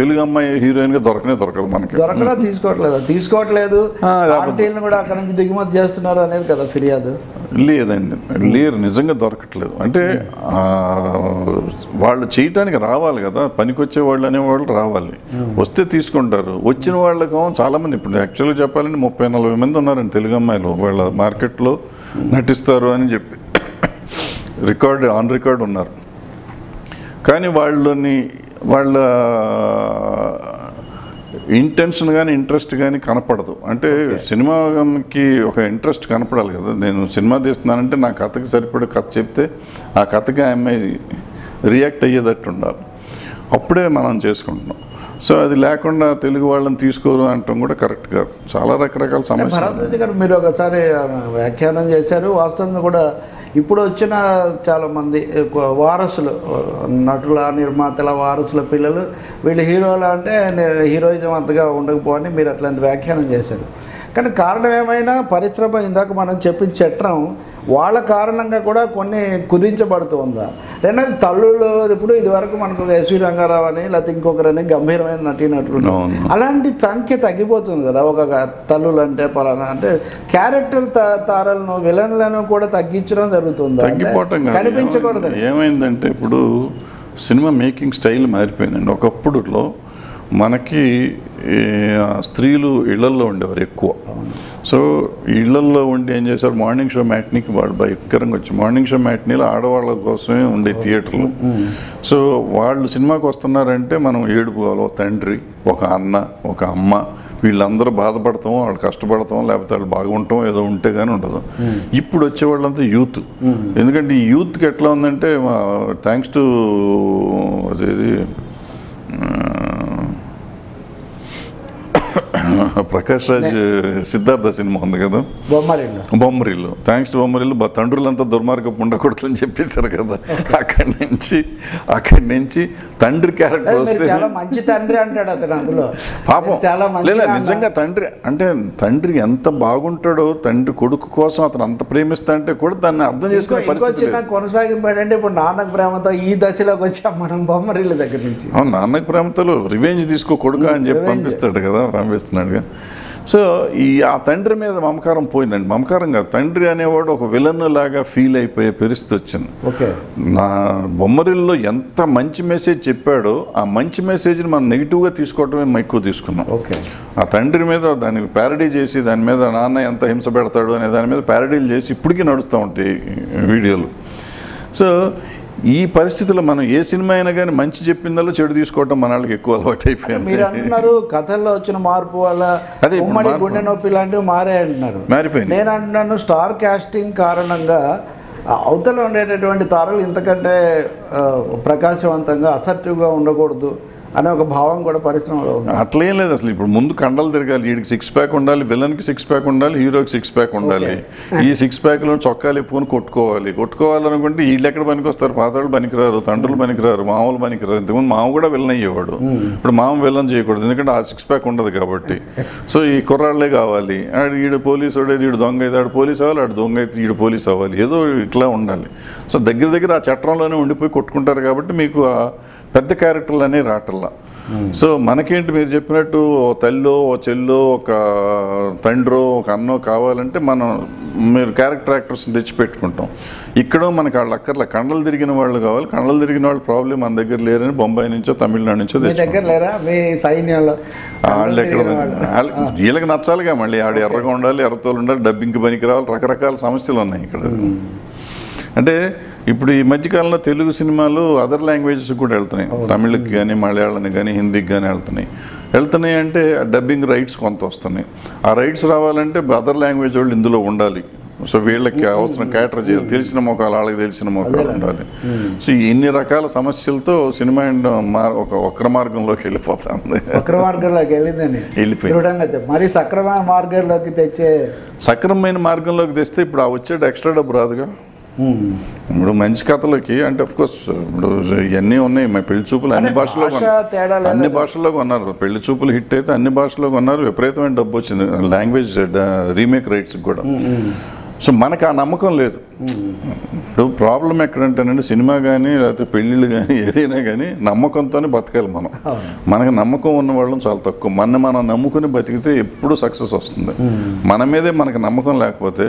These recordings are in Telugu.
తెలుగు అమ్మాయి హీరోయిన్ గా దొరకదు మనకి. తీసుకోవట్లేదు ఆర్టీలను కూడా అక్కడ నుంచి దిగుమతి చేస్తున్నారు అనేది కదా ఫిర్యాదు. లేదండి, లేరు, నిజంగా దొరకట్లేదు. అంటే వాళ్ళు చేయటానికి రావాలి కదా, పనికొచ్చే వాళ్ళు అనేవాళ్ళు రావాలి, వస్తే తీసుకుంటారు. వచ్చిన వాళ్ళకు చాలామంది, ఇప్పుడు యాక్చువల్గా చెప్పాలంటే 30-40 మంది ఉన్నారండి తెలుగు అమ్మాయిలు వాళ్ళ మార్కెట్లో నటిస్తారు అని చెప్పి ఆన్ రికార్డ్ ఉన్నారు. కానీ వాళ్ళ ఇంటెన్షన్ కానీ ఇంట్రెస్ట్ కానీ కనపడదు. అంటే సినిమాకి ఒక ఇంట్రెస్ట్ కనపడాలి కదా. నేను సినిమా తీస్తున్నానంటే నా కథకి సరిపడే కథ చెప్తే ఆ కథకి ఆ అమ్మాయి రియాక్ట్ అయ్యేటట్టు ఉండాలి, అప్పుడే మనం చేసుకుంటున్నాం. సో అది లేకుండా తెలుగు వాళ్ళని తీసుకోరు అంటాం కూడా కరెక్ట్ కాదు. చాలా రకరకాల సమస్యలు. భరద్వాజ్ గారు మీరు ఒకసారి వ్యాఖ్యానం చేశారు. వాస్తవంగా కూడా ఇప్పుడు వచ్చిన చాలామంది వారసులు, నటుల నిర్మాతల వారసుల పిల్లలు వీళ్ళు హీరోలు అంటే హీరోయిజం అంతగా ఉండకపోని మీరు అట్లాంటి వ్యాఖ్యానం చేశారు. కానీ కారణం ఏమైనా పరిశ్రమ ఇందాక మనం చెప్పిన చట్టం వాళ్ళ కారణంగా కూడా కొన్ని కుదించబడుతూ ఉందా? రెండోది తల్లులు, ఇప్పుడు ఇదివరకు మనకు ఎస్వి రంగారావు అని లేకపోతే ఇంకొకరని గంభీరమైన నటీనటులు, అలాంటి సంఖ్య తగ్గిపోతుంది కదా. ఒక తల్లులు అంటే పలానా అంటే క్యారెక్టర్ తారలను విలన్లను కూడా తగ్గించడం జరుగుతుంది, కనిపించకూడదు. ఏమైందంటే ఇప్పుడు సినిమా మేకింగ్ స్టైల్ మారిపోయిందండి. ఒకప్పుడులో మనకి స్త్రీలు ఇళ్లల్లో ఉండేవారు ఎక్కువ. సో ఇళ్లల్లో ఉండి ఏం చేశారు, మార్నింగ్ షో మ్యాట్నీకి వాళ్ళు భయంకరంగా వచ్చి మార్నింగ్ షో మ్యాట్నీలో ఆడవాళ్ళ కోసమే ఉండే థియేటర్లు. సో వాళ్ళు సినిమాకి వస్తున్నారంటే మనం ఏడుకోవాలి, ఒక తండ్రి, ఒక అన్న, ఒక అమ్మ, వీళ్ళందరూ బాధపడతాం, వాళ్ళు కష్టపడతాం, లేకపోతే వాళ్ళు బాగుంటాం, ఏదో ఉంటే కానీ ఉండదు. ఇప్పుడు వచ్చేవాళ్ళంతా యూత్. ఎందుకంటే ఈ యూత్కి ఎట్లా ఉందంటే థ్యాంక్స్ టు అదేది ప్రకాష్ రాజ్ సిద్ధార్థ సినిమా ఉంది కదా, బొమ్మరిల్లు. థ్యాంక్స్ టు బొమ్మరిల్లు తండ్రులంతా దుర్మార్గపు ఉండకూడదని చెప్పేశారు కదా. అక్కడి నుంచి తండ్రి క్యారెక్టర్ వస్తే మంచి తండ్రి అంటాడు అతను అందులో. పాపం లేదా నిజంగా తండ్రి అంటే తండ్రి ఎంత బాగుంటాడో, తండ్రి కొడుకు కోసం అతను అంత ప్రేమిస్తా అంటే కూడా దాన్ని అర్థం చేసుకునే పరిస్థితి కొనసాగింపాడంటే ఇప్పుడు నాన్నకు ప్రేమతో ఈ దశలోకి వచ్చాం మనం బొమ్మరిల్లు దగ్గర నుంచి. నాన్నకు ప్రేమతో రివెంజ్ తీసుకో కొడుకు అని చెప్పి పంపిస్తాడు కదా, పంపిస్తున్నాడుగా. సో ఆ తండ్రి మీద మమకారం పోయిందండి. మమకారం కాదు, తండ్రి అనేవాడు ఒక విలన్ లాగా ఫీల్ అయిపోయే పరిస్థితి వచ్చింది. నా బొమ్మరిల్లో ఎంత మంచి మెసేజ్ చెప్పాడో ఆ మంచి మెసేజ్ని మనం నెగిటివ్గా తీసుకోవటమే మనం ఎక్కువ తీసుకున్నాం. ఆ తండ్రి మీద దాన్ని ప్యారడీ చేసి దాని మీద నాన్న ఎంత హింస పెడతాడు అనే దాని మీద ప్యారడీలు చేసి ఇప్పటికీ నడుస్తూ ఉంటాయి వీడియోలు. సో ఈ పరిస్థితుల్లో మనం ఏ సినిమా అయినా కానీ మంచి చెప్పిందల్లో చెడు తీసుకోవటం మన వాళ్ళకి ఎక్కువ అలవాటు అయిపోయింది. మీరు అంటున్నారు కథల్లో వచ్చిన మార్పు వల్ల ఉమ్మడి గుండె నొప్పి లాంటివి మారే అంటున్నారు. మారిపోయింది. నేను అంటున్నాను స్టార్ కాస్టింగ్ కారణంగా అవతల ఉండేటటువంటి తారలు ఇంతకంటే ప్రకాశవంతంగా అసర్టివ్గా ఉండకూడదు అనే ఒక భావం కూడా పరిశ్రమలో ఉంది. అట్లేం లేదు అసలు. ఇప్పుడు ముందు కండలు తిరగాలి, వీడికి 6 ప్యాక్ ఉండాలి, విలన్కి 6 ప్యాక్ ఉండాలి, హీరోకి 6 ప్యాక్ ఉండాలి. ఈ 6 ప్యాక్లో చొక్కాలు ఎప్పుకొని కొట్టుకోవాలనుకుంటే వీళ్ళు ఎక్కడ పనికి వస్తారు? పాతాడు పనికిరారు, తండ్రులు పనికిరారు, మామూలు పనికిరారు. ఇంతకుముందు మామ కూడా విలన్ అయ్యేవాడు, ఇప్పుడు మామ విలన్ చేయకూడదు ఎందుకంటే ఆ 6 ప్యాక్ ఉండదు కాబట్టి. సో ఈ కుర్రాళ్ళే కావాలి. వీడు పోలీసు వాడు, వీడు దొంగ అయితే ఆడు పోలీసు అవ్వాలి, ఆడు దొంగ అయితే వీడు పోలీసు అవ్వాలి, ఏదో ఇట్లా ఉండాలి. సో దగ్గర ఆ చట్టంలోనే ఉండిపోయి కొట్టుకుంటారు కాబట్టి మీకు పెద్ద క్యారెక్టర్లు అనేవి రాటల్లా. సో మనకేంటి మీరు చెప్పినట్టు ఓ తల్లో, ఓ చెల్లో, ఒక తండ్రో, ఒక అన్నో కావాలంటే మీరు క్యారెక్టర్ యాక్టర్స్ని తెచ్చిపెట్టుకుంటాం. ఇక్కడ మనకి వాళ్ళ అక్కర్ల కండలు తిరిగిన వాళ్ళు కావాలి. కండలు తిరిగిన వాళ్ళు ప్రాబ్లం మన దగ్గర లేరని బొంబాయి నుంచో తమిళనాడు నుంచో వాళ్ళు ఎక్కడ వీళ్ళకి నచ్చాలిగా. మళ్ళీ ఆడ ఎర్రగా ఉండాలి, ఎర్రతోలు ఉండాలి, డబ్బింగ్కి పనికి రావాలి, రకరకాల సమస్యలు ఉన్నాయి ఇక్కడ. అంటే ఇప్పుడు ఈ మధ్యకాలంలో తెలుగు సినిమాలు అదర్ లాంగ్వేజెస్ కూడా వెళ్తున్నాయి. తమిళకి కానీ, మలయాళానికి కానీ, హిందీకి కానీ వెళ్తున్నాయి అంటే డబ్బింగ్ రైట్స్ కొంత వస్తున్నాయి. ఆ రైట్స్ రావాలంటే అదర్ లాంగ్వేజ్ వాళ్ళు ఇందులో ఉండాలి. సో వీళ్ళకి అవసరం క్యాటర్ చేయాలి, తెలిసిన మొక్కలు వాళ్ళకి తెలిసిన మొక్కలు ఉండాలి. సో ఇన్ని రకాల సమస్యలతో సినిమా ఒక వక్ర మార్గంలోకి వెళ్ళిపోతుంది. మరి సక్రమమైన మార్గంలోకి తెస్తే ఇప్పుడు ఆ వచ్చే ఎక్స్ట్రా డబ్బు రాదుగా. ఇప్పుడు మంచి కథలకి అంటే అఫ్కోర్స్ ఇప్పుడు ఇవన్నీ ఉన్నాయి. మా పెళ్లి చూపులు అన్ని భాషల్లో కొన్నారు. పెళ్లి చూపులు హిట్ అయితే అన్ని భాషల్లో కొన్నారు, విపరీతమైన డబ్బు వచ్చింది లాంగ్వేజ్ రీమేక్ రైట్స్ కూడా. సో మనకు ఆ నమ్మకం లేదు. ఇప్పుడు ప్రాబ్లం ఎక్కడంటేనండి సినిమా కానీ లేకపోతే పెళ్ళిళ్ళు కానీ ఏదైనా కానీ నమ్మకంతోనే బతకాలి మనం. మనకు నమ్మకం ఉన్న వాళ్ళం చాలా తక్కువ. మనం నమ్ముకుని బతికితే ఎప్పుడు సక్సెస్ వస్తుంది. మన మీదే మనకు నమ్మకం లేకపోతే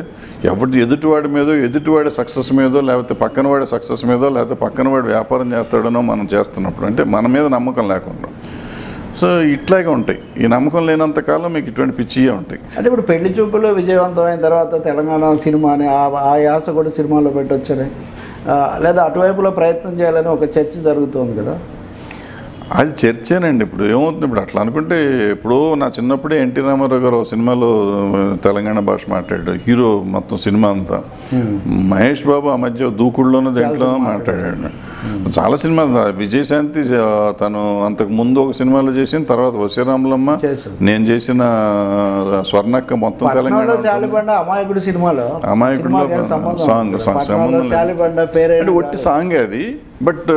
ఎదుటివాడి మీదో ఎదుటివాడి సక్సెస్ మీదో లేకపోతే పక్కన వాడి సక్సెస్ మీదో లేకపోతే పక్కన వాడి వ్యాపారం చేస్తాడనో మనం చేస్తున్నప్పుడు అంటే మన మీద నమ్మకం లేకుండా సో ఇట్లాగే ఉంటాయి. ఈ నమ్మకం లేనంత కాలం మీకు ఇటువంటి పిచ్చియే ఉంటాయి. అంటే ఇప్పుడు పెళ్లి చూపులు విజయవంతమైన తర్వాత తెలంగాణ సినిమాని ఆ యాస కూడా సినిమాలో పెట్టొచ్చని లేదా అటువైపులో ప్రయత్నం చేయాలని ఒక చర్చ జరుగుతుంది కదా. అది చర్చేనండి. ఇప్పుడు ఏమవుతుంది, ఇప్పుడు అట్లా అనుకుంటే ఇప్పుడు నా చిన్నప్పుడే ఎన్టీ రామారావు గారు సినిమాలో తెలంగాణ భాష మాట్లాడాడు, హీరో మొత్తం సినిమా అంతా. మహేష్ బాబు ఆ మధ్య దూకుడులోనూ దేంట్లో మాట్లాడాడు. చాలా సినిమాలు విజయశాంతి తను అంతకు ముందు ఒక సినిమాలో చేసిన తర్వాత వసీరాములమ్మ, నేను చేసిన స్వర్ణక్క మొత్తం తెలంగాణ అమాయకుడు సినిమాలో సాంగ్ ఒట్టి సాంగ్ అది. బట్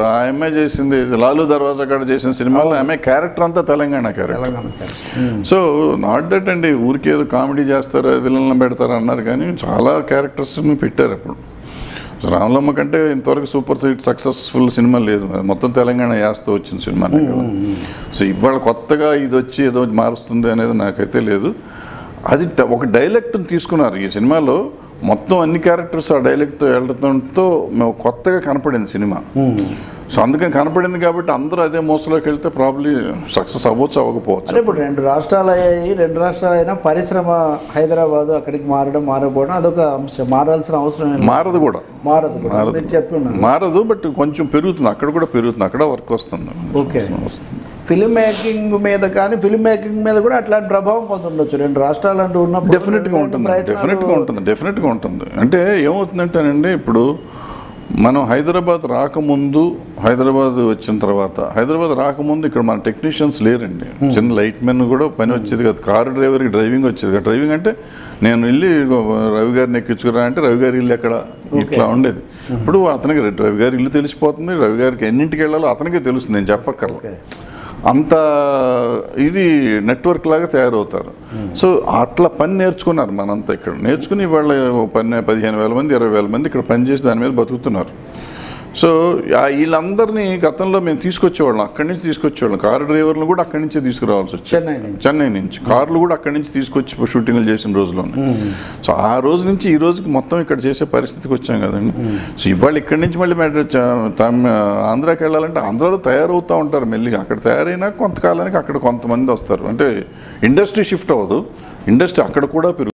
ఆ అమ్మాయి చేసింది లాలు దర్వాజా కాడ చేసిన సినిమాలో ఆమె క్యారెక్టర్ అంతా Telangana character. So not that అండి ఊరికి ఏదో కామెడీ చేస్తారు విలన్లను పెడతారు అన్నారు కానీ చాలా క్యారెక్టర్స్ని పెట్టారు. అప్పుడు రాములమ్మ కంటే ఇంతవరకు సూపర్ సక్సెస్ఫుల్ సినిమా లేదు, మొత్తం తెలంగాణ యాస్తో వచ్చిన సినిమా కదా. సో ఇవాళ కొత్తగా ఇది వచ్చి ఏదో మారుస్తుంది అనేది నాకైతే లేదు. అది ఒక డైలెక్ట్ని తీసుకున్నారు ఈ సినిమాలో. మొత్తం అన్ని క్యారెక్టర్స్ ఆ డైలెక్ట్తో వెళ్ళడంతో కొత్తగా కనపడింది సినిమా. సో అందుకని కనపడింది కాబట్టి అందరూ అదే మోసలోకి వెళ్తే ప్రాబ్లీ సక్సెస్ అవ్వచ్చు అవ్వకపోవచ్చు. అంటే ఇప్పుడు 2 రాష్ట్రాలు అయ్యాయి, 2 రాష్ట్రాలు అయినా పరిశ్రమ హైదరాబాదు అక్కడికి మారకపోవడం అదొక అంశం. మారాల్సిన అవసరం మారదు కూడా మారదు. బట్ కొంచెం పెరుగుతుంది, అక్కడ కూడా పెరుగుతుంది, అక్కడ వర్క్ వస్తుంది. ఓకే, ఫిల్మ్ మేకింగ్ మీద కానీ ఫిల్మ్ మేకింగ్ మీద కూడా అట్లాంటి ప్రభావం కొంత ఉండొచ్చు 2 రాష్ట్రాలు అంటూ ఉన్నప్పుడు. డెఫినెట్గా ఉంటుంది. అంటే ఏమవుతుందంటేనండి ఇప్పుడు మనం హైదరాబాద్ రాకముందు, హైదరాబాద్ వచ్చిన తర్వాత, హైదరాబాద్ రాకముందు ఇక్కడ మన టెక్నీషియన్స్ లేరండి. చిన్న లైట్ మెన్ కూడా పని వచ్చేది కదా, కారు డ్రైవర్కి డ్రైవింగ్ వచ్చేది కదా. డ్రైవింగ్ అంటే నేను వెళ్ళి రవి గారిని ఎక్కించుకురా అంటే రవి గారి ఇల్లు ఎక్కడ ఇట్లా ఉండేది. ఇప్పుడు అతనికి రవి గారి ఇల్లు తెలిసిపోతుంది, రవి గారికి ఎన్నింటికి వెళ్ళాలో అతనికే తెలుస్తుంది, నేను చెప్పక్కర్లేదు. అంత ఇది నెట్వర్క్ లాగా తయారవుతారు. సో అట్లా పని నేర్చుకున్నారు మనంతా. ఇక్కడ నేర్చుకుని వాళ్ళ 15,000 మంది 20,000 మంది ఇక్కడ పనిచేసి దాని మీద బతుకుతున్నారు. సో వీళ్ళందరినీ గతంలో మేము తీసుకొచ్చేవాళ్ళం, అక్కడి నుంచి తీసుకొచ్చేవాళ్ళం. కారు డ్రైవర్లు కూడా అక్కడి నుంచే తీసుకురావాల్సి వచ్చింది, చెన్నై నుంచి. కార్లు కూడా అక్కడి నుంచి తీసుకొచ్చి షూటింగ్లు చేసిన రోజులోనే. సో ఆ రోజు నుంచి ఈ రోజుకి మొత్తం ఇక్కడ చేసే పరిస్థితికి వచ్చాం కదండి. సో ఇవాళ ఇక్కడి నుంచి మళ్ళీ ఆంధ్రాకి వెళ్ళాలంటే ఆంధ్రాలో తయారవుతూ ఉంటారు మెల్లిగా. అక్కడ తయారైనా కొంతకాలానికి అక్కడ కొంతమంది వస్తారు. అంటే ఇండస్ట్రీ షిఫ్ట్ అవ్వదు, ఇండస్ట్రీ అక్కడ కూడా పెరుగుతుంది.